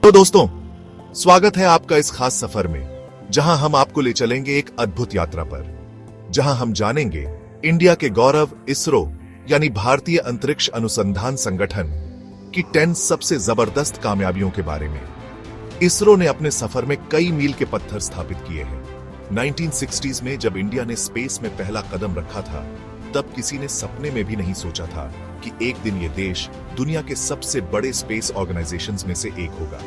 तो दोस्तों, स्वागत है आपका इस खास सफर में, जहां हम आपको ले चलेंगे एक अद्भुत यात्रा पर, जहां हम जानेंगे इंडिया के गौरव इसरो यानी भारतीय अंतरिक्ष अनुसंधान संगठन की 10 सबसे जबरदस्त कामयाबियों के बारे में। इसरो ने अपने सफर में कई मील के पत्थर स्थापित किए हैं। 1960s में जब इंडिया ने स्पेस में पहला कदम रखा था, तब किसी ने सपने में भी नहीं सोचा था कि एक दिन ये देश दुनिया के सबसे बड़े स्पेस ऑर्गेनाइजेशंस में से एक होगा।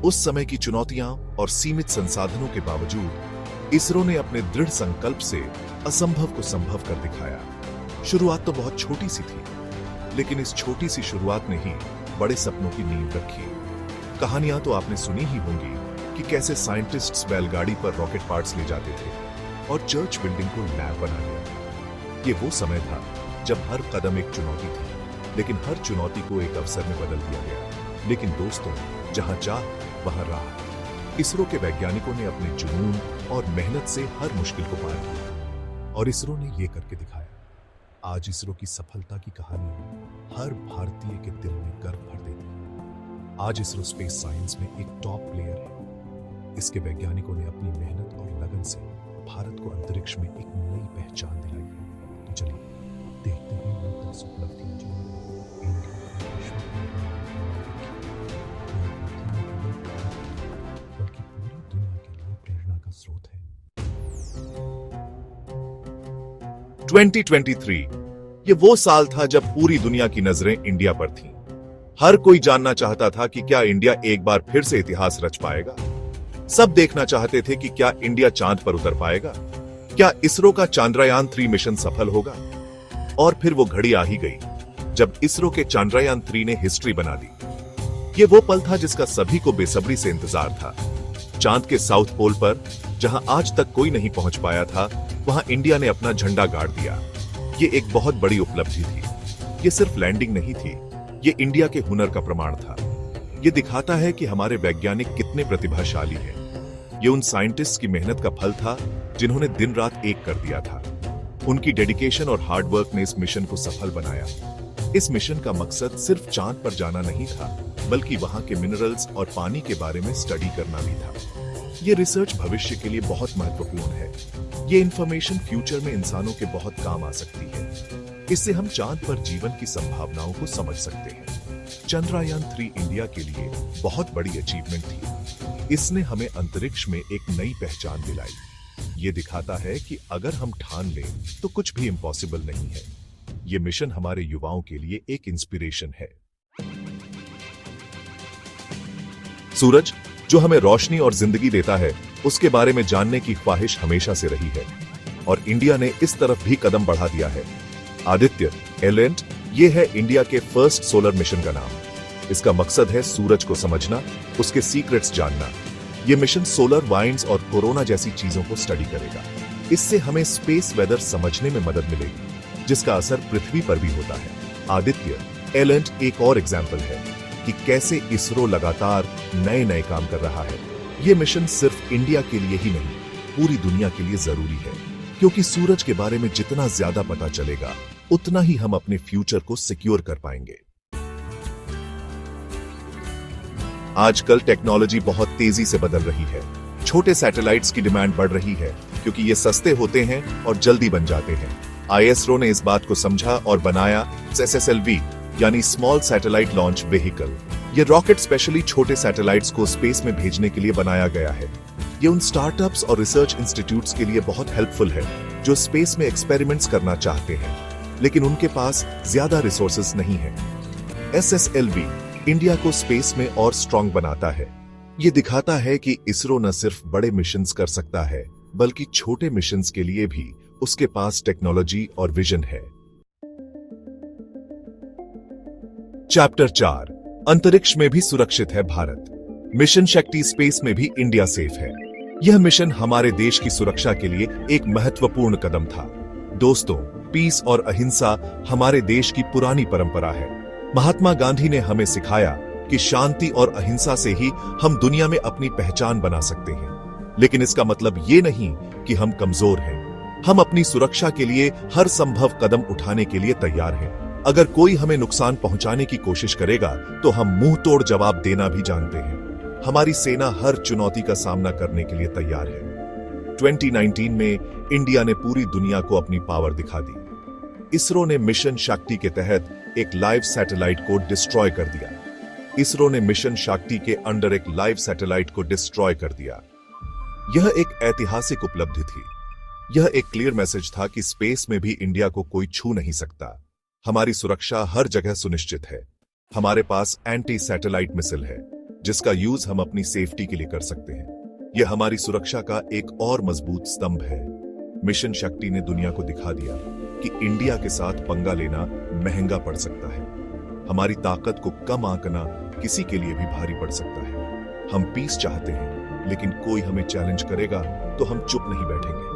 उस समय की चुनौतियां और सीमित संसाधनों के बावजूद इसरो ने अपने दृढ़ संकल्प से असंभव को संभव कर दिखाया। शुरुआत तो बहुत छोटी सी थी, लेकिन इस छोटी सी शुरुआत ने ही बड़े सपनों की नींव रखी। कहानियां तो आपने सुनी ही होंगी कि कैसे साइंटिस्ट्स बैलगाड़ी पर रॉकेट पार्ट्स ले जाते थे और चर्च बिल्डिंग को लैब बना लिया। ये वो समय था जब हर कदम एक चुनौती थी, लेकिन हर चुनौती को एक अवसर में बदल दिया गया। लेकिन दोस्तों, जहां चाह वहां राह। इसरो के वैज्ञानिकों ने अपने जुनून और मेहनत से हर मुश्किल को पार किया और इसरो ने यह करके दिखाया। आज इसरो की सफलता की कहानी हर भारतीय के दिल में गर्व भर देती है। आज इसरो स्पेस साइंस में एक टॉप प्लेयर है। इसके वैज्ञानिकों ने अपनी मेहनत और लगन से भारत को अंतरिक्ष में एक नई पहचान दिलाई है। तो चलिए देखते हैं वो 10 उपलब्धियां जो इंडिया को विश्व में बल्कि पूरी दुनिया के लिए प्रेरणा का स्रोत है। 2023 ये वो साल था जब पूरी दुनिया की नजरें इंडिया पर थीं। हर कोई जानना चाहता था कि क्या इंडिया एक बार फिर से इतिहास रच पाएगा। सब देखना चाहते थे कि क्या इंडिया चांद पर उतर पाएगा, क्या इसरो का चांद्रयान 3 मिशन सफल होगा। और फिर वो घड़ी आ ही गई जब इसरो के चांद्रयान 3 ने हिस्ट्री बना दी। ये वो पल था जिसका सभी को बेसब्री से इंतजार था। चांद के साउथ पोल पर, जहां आज तक कोई नहीं पहुंच पाया था, वहां इंडिया ने अपना झंडा गाड़ दिया। ये एक बहुत बड़ी उपलब्धि थी। ये सिर्फ लैंडिंग नहीं थी, ये इंडिया के हुनर का प्रमाण था। ये दिखाता है कि हमारे वैज्ञानिक कितने प्रतिभाशाली हैं। ये उन साइंटिस्ट्स की मेहनत का फल था जिन्होंने दिन रात एक कर दिया था। उनकी डेडिकेशन और हार्डवर्क ने इस मिशन को सफल बनाया। इस मिशन का मकसद सिर्फ चांद पर जाना नहीं था, बल्कि वहां के मिनरल्स और पानी के बारे में स्टडी करना भी था। ये रिसर्च भविष्य के लिए बहुत महत्वपूर्ण है। ये इंफॉर्मेशन फ्यूचर में इंसानों के बहुत काम आ सकती है। इससे हम चांद पर जीवन की संभावनाओं को समझ सकते हैं। चंद्रयान 3 इंडिया के लिए बहुत बड़ी अचीवमेंट थी। इसने हमें अंतरिक्ष में एक नई पहचान दिलाई। ये दिखाता है कि अगर हम ठान लें तो कुछ भी इम्पॉसिबल नहीं है। ये मिशन हमारे युवाओं के लिए एक इंस्पिरेशन है। सूरज, जो हमें रोशनी और जिंदगी देता है, उसके बारे में जानने की ख्वाहिश हमेशा से रही है और इंडिया ने इस तरफ भी कदम बढ़ा दिया है। आदित्य एलेंट, ये है इंडिया के फर्स्ट सोलर मिशन का नाम। इसका मकसद है सूरज को समझना, उसके सीक्रेट्स जानना। ये मिशन सोलर वाइंड्स और कोरोना जैसी चीजों को स्टडी करेगा। इससे हमें स्पेस वेदर समझने में मदद मिलेगी, जिसका असर पृथ्वी पर भी होता है। आदित्य एलेंट एक और एग्जाम्पल है कि कैसे इसरो लगातार नए नए काम कर रहा है। ये मिशन सिर्फ इंडिया के लिए ही नहीं, पूरी दुनिया के लिए जरूरी है, क्योंकि सूरज के बारे में जितना ज्यादा पता चलेगा, उतना ही हम अपने फ्यूचर को सिक्योर कर पाएंगे। आजकल टेक्नोलॉजी बहुत तेजी से बदल रही है। छोटे सैटेलाइट्स की डिमांड बढ़ रही है क्योंकि ये सस्ते होते हैं और जल्दी बन जाते हैं। आईएसआरओ ने इस बात को समझा और बनाया SSLV यानी स्मॉल सैटेलाइट लॉन्च व्हीकल। ये रॉकेट स्पेशली छोटे सैटेलाइट्स को स्पेस में भेजने के लिए बनाया गया है। ये उन स्टार्टअप्स और रिसर्च इंस्टीट्यूट्स के लिए बहुत हेल्पफुल है जो स्पेस में एक्सपेरिमेंट्स करना चाहते हैं, लेकिन उनके पास ज्यादा रिसोर्सेज नहीं है। SSLV इंडिया को स्पेस में और स्ट्रॉन्ग बनाता है। ये दिखाता है कि इसरो न सिर्फ बड़े मिशंस कर सकता है, बल्कि छोटे मिशंस के लिए भी उसके पास टेक्नोलॉजी और विजन है। चैप्टर 4, अंतरिक्ष में भी सुरक्षित है भारत। मिशन शक्ति स्पेस में भी इंडिया सेफ है। यह मिशन हमारे देश की सुरक्षा के लिए एक महत्वपूर्ण कदम था। दोस्तों, पीस और अहिंसा हमारे देश की पुरानी परंपरा है। महात्मा गांधी ने हमें सिखाया कि शांति और अहिंसा से ही हम दुनिया में अपनी पहचान बना सकते हैं। लेकिन इसका मतलब ये नहीं कि हम कमजोर हैं। हम अपनी सुरक्षा के लिए हर संभव कदम उठाने के लिए तैयार हैं। अगर कोई हमें नुकसान पहुंचाने की कोशिश करेगा तो हम मुंह तोड़ जवाब देना भी जानते हैं। हमारी सेना हर चुनौती का सामना करने के लिए तैयार है। 2019 में इंडिया ने पूरी दुनिया को अपनी पावर दिखा दी। इसरो ने मिशन शक्ति के तहत एक लाइव सैटेलाइट को डिस्ट्रॉय कर दिया। इसरो ने मिशन शक्ति के अंडर एक लाइव सैटेलाइट को डिस्ट्रॉय कर दिया। यह एक ऐतिहासिक उपलब्धि थी। यह एक क्लियर मैसेज था कि स्पेस में भी इंडिया को कोई छू नहीं सकता। हमारी सुरक्षा हर जगह सुनिश्चित है। हमारे पास एंटी सैटेलाइट मिसाइल है, जिसका यूज हम अपनी सेफ्टी के लिए कर सकते हैं। यह हमारी सुरक्षा का एक और मजबूत स्तंभ है। मिशन शक्ति ने दुनिया को दिखा दिया कि इंडिया के साथ पंगा लेना महंगा पड़ सकता है। हमारी ताकत को कम आंकना किसी के लिए भी भारी पड़ सकता है। हम पीस चाहते हैं, लेकिन कोई हमें चैलेंज करेगा तो हम चुप नहीं बैठेंगे।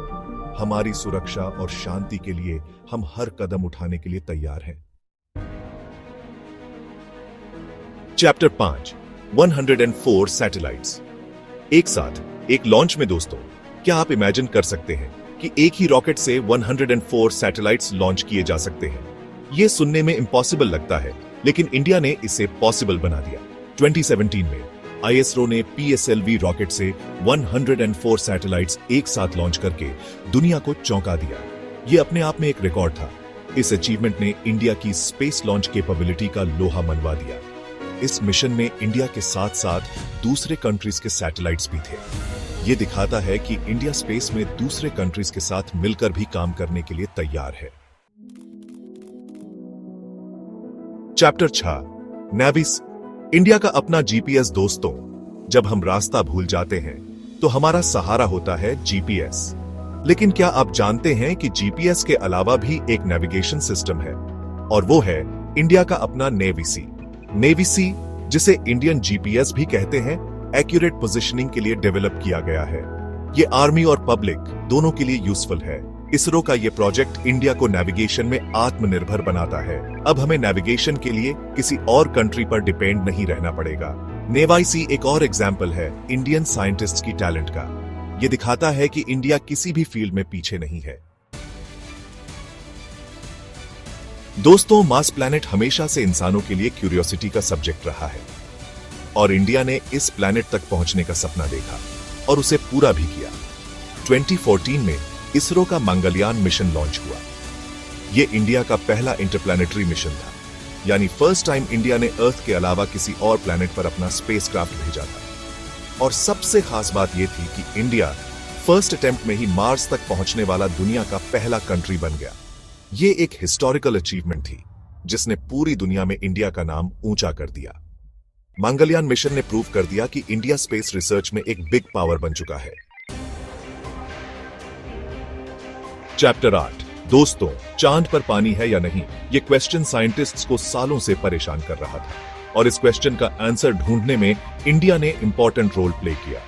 हमारी सुरक्षा और शांति के लिए हम हर कदम उठाने के लिए तैयार हैं। Chapter 5 104 satellites. एक साथ एक लॉन्च में दोस्तों, क्या आप इमेजिन कर सकते हैं कि एक ही रॉकेट से 104 सैटेलाइट्स लॉन्च किए जा सकते हैं? यह सुनने में इम्पॉसिबल लगता है, लेकिन इंडिया ने इसे पॉसिबल बना दिया। 2017 में आईएसआरओ ने PSLV रॉकेट से 104 सैटेलाइट्स एक साथ लॉन्च करके दुनिया को चौंका दिया। यह अपने आप में एक रिकॉर्ड था। इस अचीवमेंट ने इंडिया की स्पेस लॉन्च कैपेबिलिटी का लोहा मनवा दिया। इस मिशन में इंडिया के साथ साथ दूसरे कंट्रीज के सैटेलाइट्स भी थे। यह दिखाता है कि इंडिया स्पेस में दूसरे कंट्रीज के साथ मिलकर भी काम करने के लिए तैयार है। चैप्टर 6 नेविस। इंडिया का अपना जीपीएस। दोस्तों, जब हम रास्ता भूल जाते हैं तो हमारा सहारा होता है जीपीएस। लेकिन क्या आप जानते हैं कि जीपीएस के अलावा भी एक नेविगेशन सिस्टम है, और वो है इंडिया का अपना नेवीसी। नेवीसी, जिसे इंडियन जीपीएस भी कहते हैं, एक्यूरेट पोजीशनिंग के लिए डेवलप किया गया है। ये आर्मी और पब्लिक दोनों के लिए यूजफुल है। इसरो का ये प्रोजेक्ट इंडिया को नेविगेशन में आत्मनिर्भर बनाता है। अब हमें नेविगेशन के लिए किसी और कंट्री पर डिपेंड नहीं रहना पड़ेगा। नेवाईसी एक और एग्जाम्पल है इंडियन साइंटिस्ट्स की टैलेंट का। ये दिखाता है कि इंडिया किसी भी फील्ड में पीछे नहीं है। दोस्तों, मार्स प्लैनेट हमेशा से इंसानों के लिए क्यूरियोसिटी का सब्जेक्ट रहा है, और इंडिया ने इस प्लैनेट तक पहुंचने का सपना देखा और उसे पूरा भी किया। 2014 में इसरो का मंगलयान मिशन लॉन्च हुआ। यह इंडिया का पहला इंटरप्लैनेटरी मिशन था, यानी फर्स्ट टाइम इंडिया ने अर्थ के अलावा किसी और प्लैनेट पर अपना स्पेसक्राफ्ट भेजा था। और सबसे खास बात यह थी कि इंडिया फर्स्ट अटेम्प्ट में ही मार्स तक पहुंचने वाला दुनिया का पहला कंट्री बन गया। ये एक हिस्टोरिकल अचीवमेंट थी, जिसने पूरी दुनिया में इंडिया का नाम ऊंचा कर दिया। मंगलयान मिशन ने प्रूव कर दिया कि इंडिया स्पेस रिसर्च में एक बिग पावर बन चुका है। चैप्टर 8 दोस्तों, चांद पर पानी है या नहीं, यह क्वेश्चन साइंटिस्ट्स को सालों से परेशान कर रहा था, और इस क्वेश्चन का आंसर ढूंढने में इंडिया ने इंपॉर्टेंट रोल प्ले किया।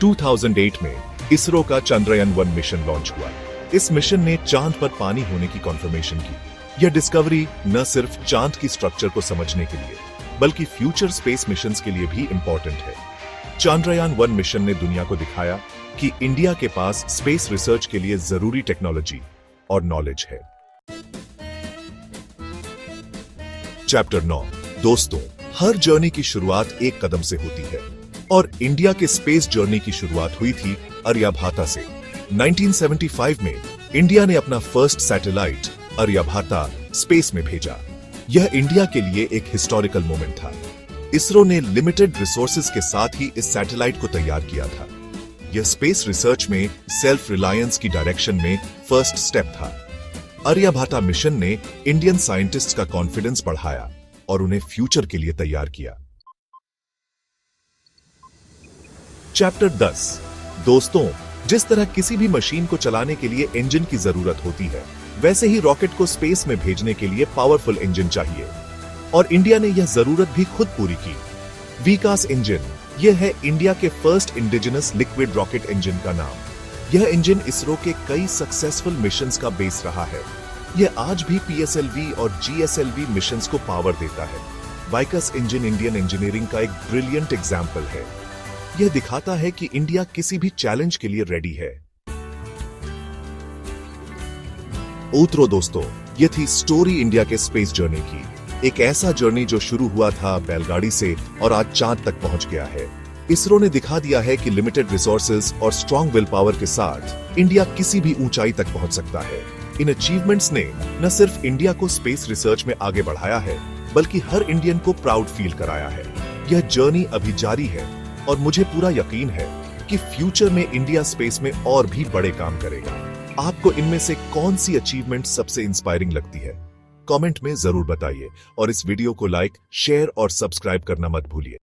2008 में इसरो का चंद्रयान 1 मिशन लॉन्च हुआ। इस मिशन ने चांद पर पानी होने की कॉन्फर्मेशन की। यह डिस्कवरी न सिर्फ चांद की स्ट्रक्चर को समझने के लिए, बल्कि फ्यूचर स्पेस मिशंस के लिए भी इंपॉर्टेंट है। चंद्रयान 1 मिशन ने दुनिया को दिखाया कि इंडिया के पास स्पेस रिसर्च के लिए जरूरी टेक्नोलॉजी और नॉलेज है। चैप्टर 9 दोस्तों, हर जर्नी की शुरुआत एक कदम से होती है, और इंडिया के स्पेस जर्नी की शुरुआत हुई थी आर्यभट्टा से। 1975 में इंडिया ने अपना फर्स्ट सैटेलाइट आर्यभट्टा स्पेस में भेजा। यह इंडिया के लिए एक हिस्टोरिकल मोमेंट था। इसरो ने लिमिटेड रिसोर्सेज के साथ ही इस सैटेलाइट को तैयार किया था। यह स्पेस रिसर्च में सेल्फ रिलायंस की डायरेक्शन में फर्स्ट स्टेप था। आर्यभट्टा मिशन ने इंडियन साइंटिस्ट्स का कॉन्फिडेंस बढ़ाया और उन्हें फ्यूचर के लिए तैयार किया। चैप्टर 10 दोस्तों, जिस तरह किसी भी मशीन को चलाने के लिए इंजन की जरूरत होती है, वैसे ही रॉकेट को स्पेस में भेजने के लिए पावरफुल इंजन चाहिए, और इंडिया ने यह जरूरत भी खुद पूरी की। विकास इंजन, यह है इंडिया के first indigenous liquid rocket engine का नाम। यह इंजन इसरो के कई सक्सेसफुल मिशंस का बेस रहा है। यह आज भी PSLV और GSLV मिशंस को पावर देता है। विकास इंजन इंडियन इंजीनियरिंग का एक ब्रिलियंट एग्जाम्पल है। यह दिखाता है कि इंडिया किसी भी चैलेंज के लिए रेडी है। उत्तरो दोस्तों, यह थी स्टोरी इंडिया के स्पेस जर्नी की। एक ऐसा जर्नी जो शुरू हुआ था बैलगाड़ी से और आज चांद तक पहुंच गया है। इसरो ने दिखा दिया है कि लिमिटेड रिसोर्सेज और स्ट्रॉन्ग विल पावर के साथ इंडिया किसी भी ऊंचाई तक पहुंच सकता है। इन अचीवमेंट्स ने न सिर्फ इंडिया को स्पेस रिसर्च में आगे बढ़ाया है, बल्कि हर इंडियन को प्राउड फील कराया है। यह जर्नी अभी जारी है और मुझे पूरा यकीन है कि फ्यूचर में इंडिया स्पेस में और भी बड़े काम करेगा। आपको इनमें से कौन सी अचीवमेंट सबसे इंस्पायरिंग लगती है? कमेंट में जरूर बताइए और इस वीडियो को लाइक, शेयर और सब्सक्राइब करना मत भूलिए।